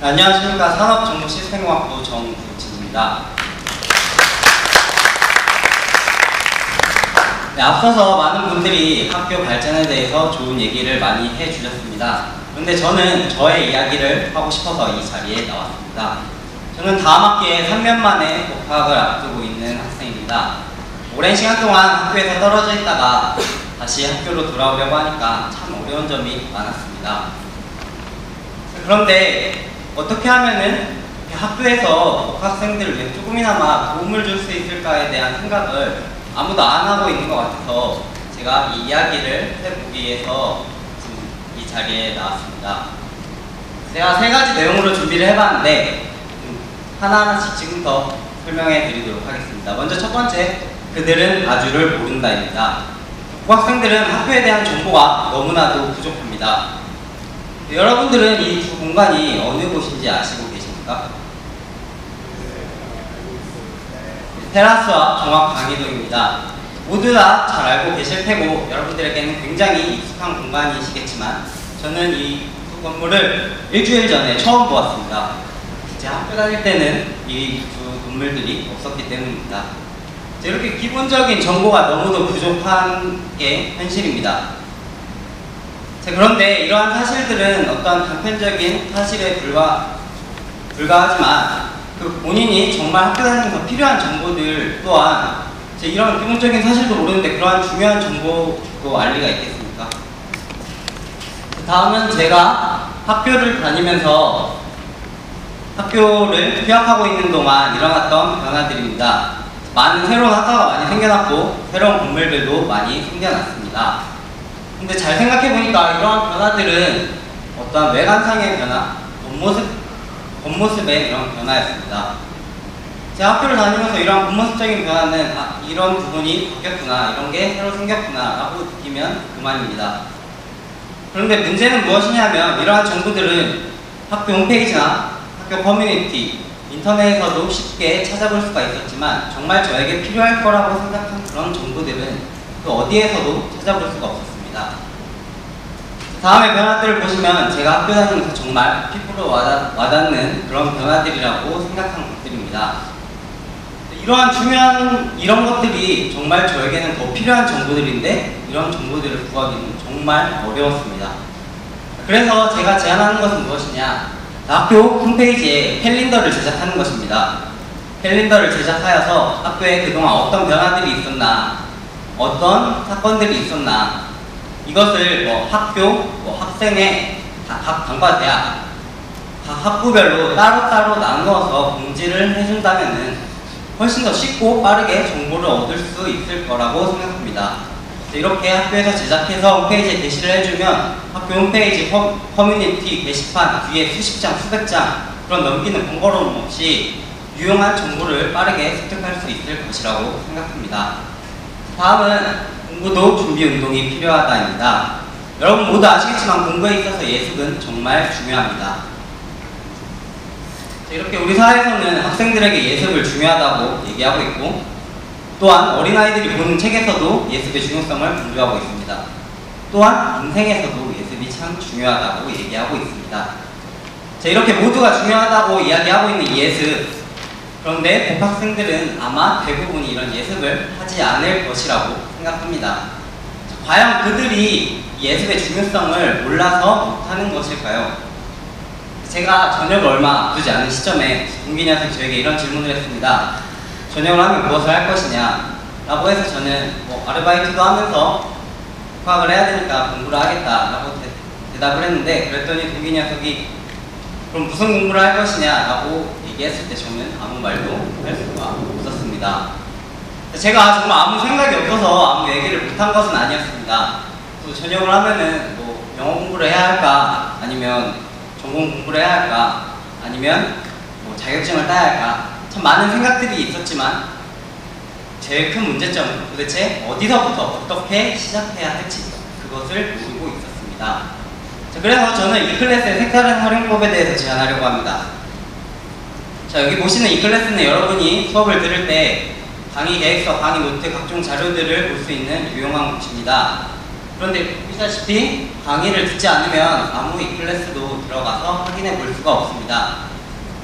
안녕하십니까. 산업정보시스템공학부 정국진입니다. 네, 앞서서 많은 분들이 학교 발전에 대해서 좋은 얘기를 많이 해주셨습니다. 그런데 저는 저의 이야기를 하고 싶어서 이 자리에 나왔습니다. 저는 다음 학기에 3년 만에 복학을 앞두고 있는 학생입니다. 오랜 시간 동안 학교에서 떨어져 있다가 다시 학교로 돌아오려고 하니까 참 어려운 점이 많았습니다. 그런데 어떻게 하면은 학교에서 복학생들을 위해 조금이나마 도움을 줄 수 있을까에 대한 생각을 아무도 안 하고 있는 것 같아서 제가 이 이야기를 해보기 위해서 지금 이 자리에 나왔습니다. 제가 3가지 내용으로 준비를 해봤는데 하나하나씩 지금부터 설명해 드리도록 하겠습니다. 먼저 첫 번째, 그들은 아주를 모른다입니다. 복학생들은 학교에 대한 정보가 너무나도 부족합니다. 여러분들은 이 두 공간이 어느 곳인지 아시고 계십니까? 테라스와 종합 강의동입니다. 모두 다 잘 알고 계실 테고 여러분들에게는 굉장히 익숙한 공간이시겠지만 저는 이 두 건물을 일주일 전에 처음 보았습니다. 제 학교 다닐 때는 이 두 건물들이 없었기 때문입니다. 이렇게 기본적인 정보가 너무도 부족한 게 현실입니다. 그런데 이러한 사실들은 어떤 단편적인 사실에 불과하지만 본인이 정말 학교 다니면서 필요한 정보들 또한 이런 기본적인 사실도 모르는데 그러한 중요한 정보도 알 리가 있겠습니까? 다음은 제가 학교를 다니면서 학교를 휴학하고 있는 동안 일어났던 변화들입니다. 많은 새로운 학과가 많이 생겨났고 새로운 건물들도 많이 생겨났습니다. 근데 잘 생각해보니까 이러한 변화들은 어떠한 외관상의 변화, 겉모습의 이런 변화였습니다. 제 학교를 다니면서 이러한 겉모습적인 변화는 이런 부분이 바뀌었구나, 이런 게 새로 생겼구나 라고 느끼면 그만입니다. 그런데 문제는 무엇이냐면 이러한 정보들은 학교 홈페이지나 학교 커뮤니티, 인터넷에서도 쉽게 찾아볼 수가 있었지만 정말 저에게 필요할 거라고 생각한 그런 정보들은 그 어디에서도 찾아볼 수가 없었습니다. 다음의 변화들을 보시면 제가 학교 다니면서 정말 피부로 와닿는 그런 변화들이라고 생각한 것들입니다. 이러한 중요한 이런 것들이 정말 저에게는 더 필요한 정보들인데 이런 정보들을 구하기는 정말 어려웠습니다. 그래서 제가 제안하는 것은 무엇이냐? 학교 홈페이지에 캘린더를 제작하는 것입니다. 캘린더를 제작하여서 학교에 그동안 어떤 변화들이 있었나, 어떤 사건들이 있었나, 이것을 학교, 학생의 각 단과 대학, 각 학부별로 따로따로 나누어서 공지를 해준다면 훨씬 더 쉽고 빠르게 정보를 얻을 수 있을 거라고 생각합니다. 이렇게 학교에서 제작해서 홈페이지에 게시를 해주면 학교 홈페이지 커뮤니티 게시판 뒤에 수십 장, 수백 장 그런 넘기는 번거로움 없이 유용한 정보를 빠르게 습득할 수 있을 것이라고 생각합니다. 다음은 공부도 준비 운동이 필요하다입니다. 여러분 모두 아시겠지만 공부에 있어서 예습은 정말 중요합니다. 이렇게 우리 사회에서는 학생들에게 예습을 중요하다고 얘기하고 있고 또한 어린아이들이 보는 책에서도 예습의 중요성을 강조하고 있습니다. 또한 인생에서도 예습이 참 중요하다고 얘기하고 있습니다. 이렇게 모두가 중요하다고 이야기하고 있는 예습, 그런데 복학생들은 아마 대부분이 이런 예습을 하지 않을 것이라고 생각합니다. 과연 그들이 예습의 중요성을 몰라서 못하는 것일까요? 제가 전역을 얼마 앞두지 않은 시점에 동기 녀석이 저에게 이런 질문을 했습니다. 전역을 하면 무엇을 할 것이냐? 라고 해서 저는 아르바이트도 하면서 복학을 해야 되니까 공부를 하겠다 라고 대답을 했는데 그랬더니 동기 녀석이 그럼 무슨 공부를 할 것이냐? 라고 얘기했을 때 저는 아무 말도 할 수가 없었습니다. 제가 정말 아무 생각이 없어서 아무 얘기를 못한 것은 아니었습니다. 또 전역을 하면은 영어 공부를 해야 할까? 아니면 전공 공부를 해야 할까? 아니면 자격증을 따야 할까? 참 많은 생각들이 있었지만 제일 큰 문제점은 도대체 어디서부터 어떻게 시작해야 할지 그것을 모르고 있었습니다. 그래서 저는 이 클래스의 색다른 활용법에 대해서 제안하려고 합니다. 여기 보시는 이 클래스는 여러분이 수업을 들을 때 강의 계획서, 강의 노트, 각종 자료들을 볼 수 있는 유용한 곳입니다. 그런데 보시다시피 강의를 듣지 않으면 아무 이 클래스도 들어가서 확인해 볼 수가 없습니다.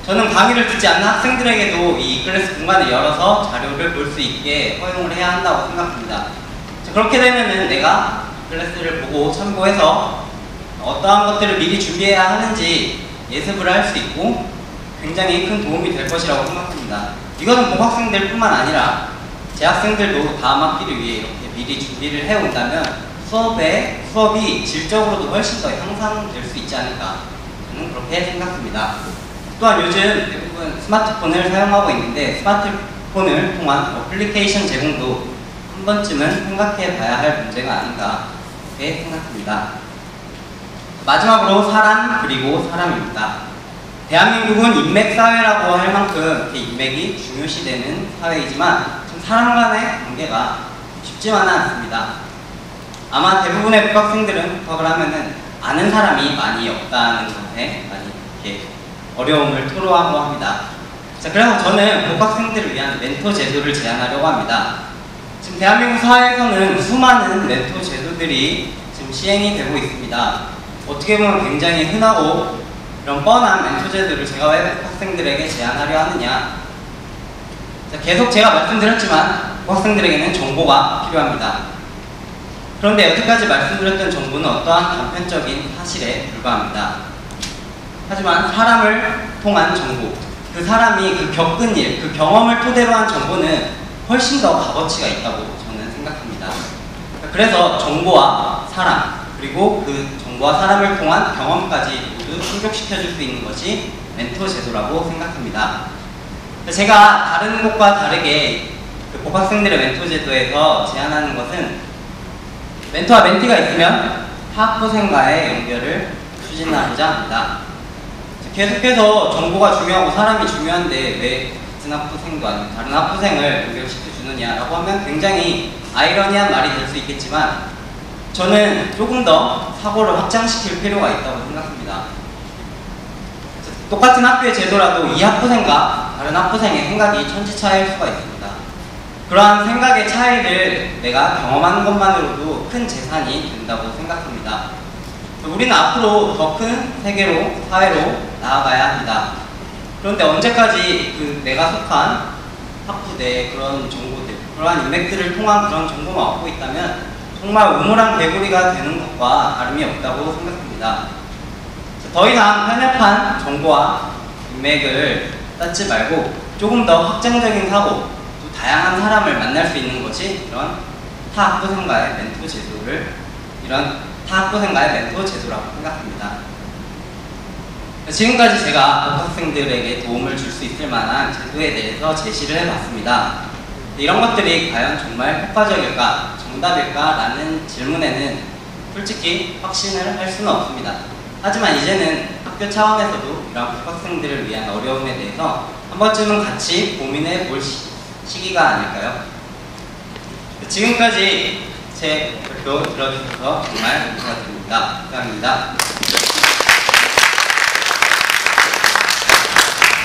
저는 강의를 듣지 않는 학생들에게도 이 클래스 공간을 열어서 자료를 볼 수 있게 허용을 해야 한다고 생각합니다. 그렇게 되면은 내가 클래스를 보고 참고해서 어떠한 것들을 미리 준비해야 하는지 예습을 할 수 있고 굉장히 큰 도움이 될 것이라고 생각합니다. 이것은 복학생들 뿐만 아니라 재학생들도 다음 학기를 위해 이렇게 미리 준비를 해온다면 수업이 질적으로도 훨씬 더 향상될 수 있지 않을까 저는 그렇게 생각합니다. 또한 요즘 대부분 스마트폰을 사용하고 있는데 스마트폰을 통한 어플리케이션 제공도 한 번쯤은 생각해 봐야 할 문제가 아닌가 그렇게 생각합니다. 마지막으로 사람 그리고 사람입니다. 대한민국은 인맥사회라고 할 만큼 인맥이 중요시되는 사회이지만 사람 간의 관계가 쉽지만은 않습니다. 아마 대부분의 복학생들은 복학을 하면은 아는 사람이 많이 없다는 것에 많이 이렇게 어려움을 토로하고 합니다. 자, 그래서 저는 복학생들을 위한 멘토 제도를 제안하려고 합니다. 지금 대한민국 사회에서는 수많은 멘토 제도들이 지금 시행이 되고 있습니다. 어떻게 보면 굉장히 흔하고 이런 뻔한 멘토 제도를 제가 왜 복학생들에게 제안하려 하느냐. 자, 계속 제가 말씀드렸지만 복학생들에게는 정보가 필요합니다. 그런데 여태까지 말씀드렸던 정보는 어떠한 단편적인 사실에 불과합니다. 하지만 사람을 통한 정보, 그 사람이 그 겪은 일, 그 경험을 토대로 한 정보는 훨씬 더 값어치가 있다고 저는 생각합니다. 그래서 정보와 사람, 그리고 그 정보와 사람을 통한 경험까지 모두 충족시켜줄 수 있는 것이 멘토 제도라고 생각합니다. 제가 다른 곳과 다르게 그 복학생들의 멘토 제도에서 제안하는 것은 멘토와 멘티가 있으면 타 학부생과의 연결을 추진하고자 합니다. 계속해서 정보가 중요하고 사람이 중요한데 왜 같은 학부생도 아니고 다른 학부생을 연결시켜주느냐라고 하면 굉장히 아이러니한 말이 될 수 있겠지만 저는 조금 더 사고를 확장시킬 필요가 있다고 생각합니다. 똑같은 학교의 제도라도 이 학부생과 다른 학부생의 생각이 천지차이일 수가 있습니다. 그러한 생각의 차이를 내가 경험하는 것만으로도 큰 재산이 된다고 생각합니다. 우리는 앞으로 더 큰 세계로, 사회로 나아가야 합니다. 그런데 언제까지 내가 속한 학부 내 그런 정보들, 그러한 인맥들을 통한 그런 정보만 얻고 있다면 정말 우물한 개구리가 되는 것과 다름이 없다고 생각합니다. 더 이상 편협한 정보와 인맥을 쌓지 말고 조금 더 확장적인 사고, 다양한 사람을 만날 수 있는 것이 이런 타 학부생과의 멘토 제도라고 생각합니다. 지금까지 제가 복학생들에게 도움을 줄 수 있을 만한 제도에 대해서 제시를 해봤습니다. 이런 것들이 과연 정말 효과적일까, 정답일까 라는 질문에는 솔직히 확신을 할 수는 없습니다. 하지만 이제는 학교 차원에서도 이런 복학생들을 위한 어려움에 대해서 한 번쯤은 같이 고민해 볼 시기가 아닐까요? 지금까지 제 발표 들어주셔서 정말 감사드립니다. 감사합니다.